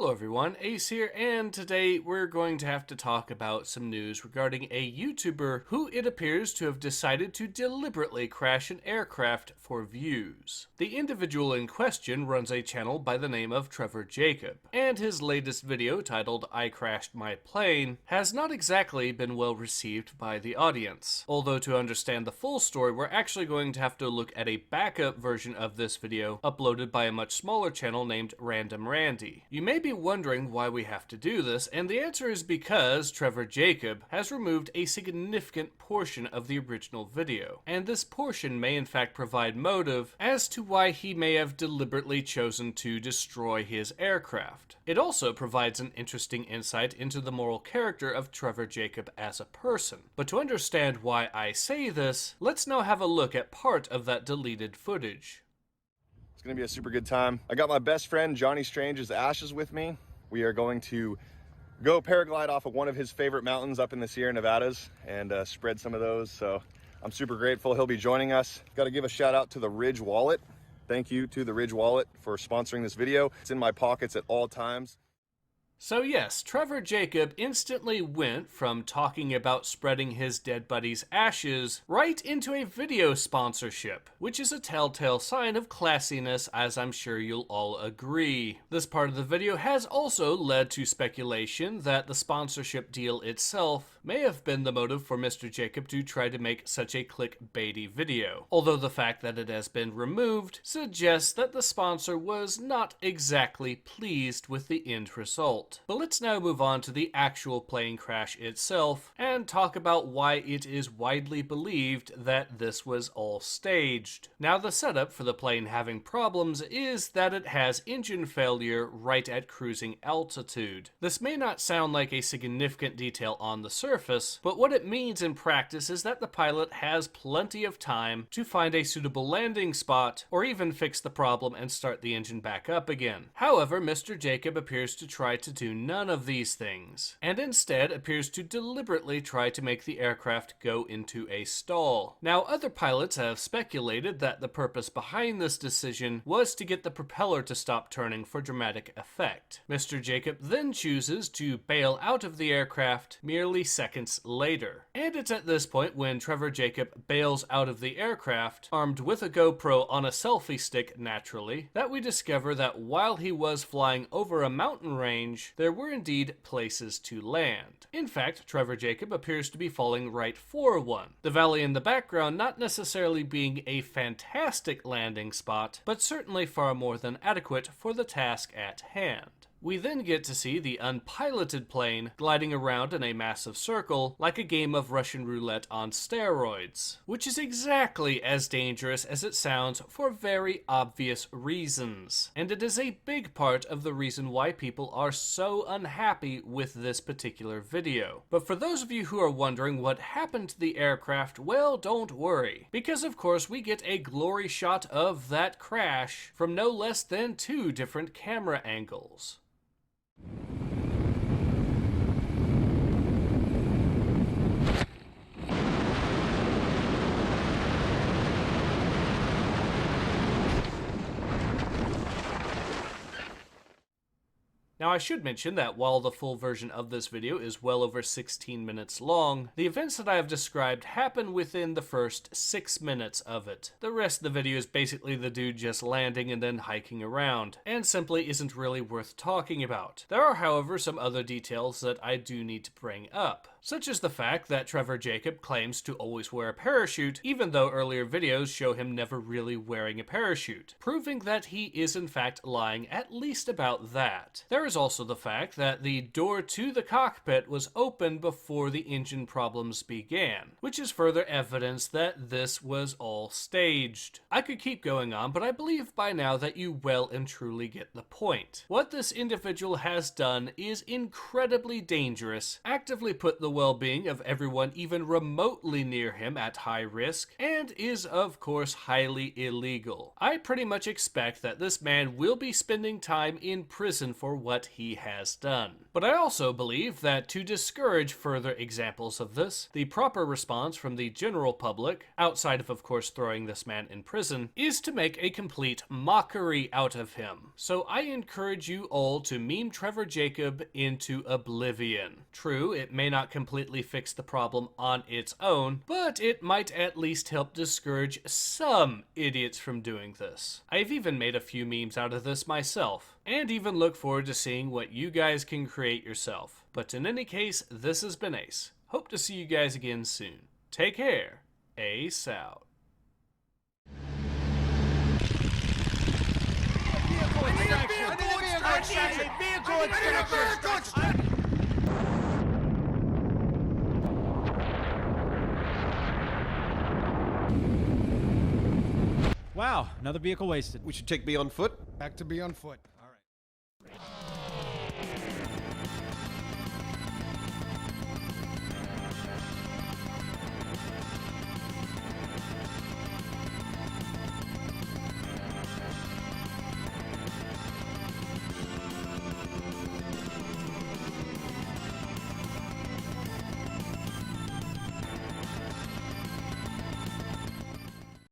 Hello everyone, Ace here, and today we're going to have to talk about some news regarding a YouTuber who it appears to have decided to deliberately crash an aircraft for views. The individual in question runs a channel by the name of TrevorJacob, and his latest video titled "I Crashed My Plane" has not exactly been well received by the audience. Although to understand the full story, we're actually going to have to look at a backup version of this video uploaded by a much smaller channel named Random Randy. You may be wondering why we have to do this, and the answer is because TrevorJacob has removed a significant portion of the original video, and this portion may in fact provide motive as to why he may have deliberately chosen to destroy his aircraft. It also provides an interesting insight into the moral character of TrevorJacob as a person. But to understand why I say this, let's now have a look at part of that deleted footage. It's gonna be a super good time. I got my best friend Johnny Strange's ashes with me. We are going to go paraglide off of one of his favorite mountains up in the Sierra Nevadas and spread some of those. So I'm super grateful he'll be joining us. Got to give a shout out to the Ridge Wallet. Thank you to the Ridge Wallet for sponsoring this video. It's in my pockets at all times. So yes, TrevorJacob instantly went from talking about spreading his dead buddy's ashes right into a video sponsorship, which is a telltale sign of classiness, as I'm sure you'll all agree. This part of the video has also led to speculation that the sponsorship deal itself may have been the motive for Mr. Jacob to try to make such a clickbaity video, although the fact that it has been removed suggests that the sponsor was not exactly pleased with the end result. But let's now move on to the actual plane crash itself and talk about why it is widely believed that this was all staged. Now, the setup for the plane having problems is that it has engine failure right at cruising altitude. This may not sound like a significant detail on the surface, but what it means in practice is that the pilot has plenty of time to find a suitable landing spot or even fix the problem and start the engine back up again. However, Mr. Jacob appears to try to do none of these things, and instead appears to deliberately try to make the aircraft go into a stall. Now, other pilots have speculated that the purpose behind this decision was to get the propeller to stop turning for dramatic effect. Mr. Jacob then chooses to bail out of the aircraft merely seconds later. And it's at this point, when TrevorJacob bails out of the aircraft, armed with a GoPro on a selfie stick naturally, that we discover that while he was flying over a mountain range, there were indeed places to land. In fact, TrevorJacob appears to be falling right for one. The valley in the background not necessarily being a fantastic landing spot, but certainly far more than adequate for the task at hand. We then get to see the unpiloted plane gliding around in a massive circle like a game of Russian roulette on steroids, which is exactly as dangerous as it sounds for very obvious reasons. And it is a big part of the reason why people are so unhappy with this particular video. But for those of you who are wondering what happened to the aircraft, well, don't worry, because of course we get a glory shot of that crash from no less than 2 different camera angles. Now, I should mention that while the full version of this video is well over 16 minutes long, the events that I have described happen within the first 6 minutes of it. The rest of the video is basically the dude just landing and then hiking around, and simply isn't really worth talking about. There are, however, some other details that I do need to bring up, such as the fact that TrevorJacob claims to always wear a parachute, even though earlier videos show him never really wearing a parachute, proving that he is in fact lying at least about that. There is also the fact that the door to the cockpit was open before the engine problems began, which is further evidence that this was all staged. I could keep going on, but I believe by now that you well and truly get the point. What this individual has done is incredibly dangerous, actively put the the well-being of everyone even remotely near him at high risk, and is of course highly illegal. I pretty much expect that this man will be spending time in prison for what he has done. But I also believe that to discourage further examples of this, the proper response from the general public, outside of course throwing this man in prison, is to make a complete mockery out of him. So I encourage you all to meme TrevorJacob into oblivion. True, it may not completely fix the problem on its own, but it might at least help discourage some idiots from doing this. I've even made a few memes out of this myself, and even look forward to seeing what you guys can create yourself. But in any case, this has been Ace. Hope to see you guys again soon. Take care. Ace out. Wow, another vehicle wasted. We should take B on foot. Back to be on foot.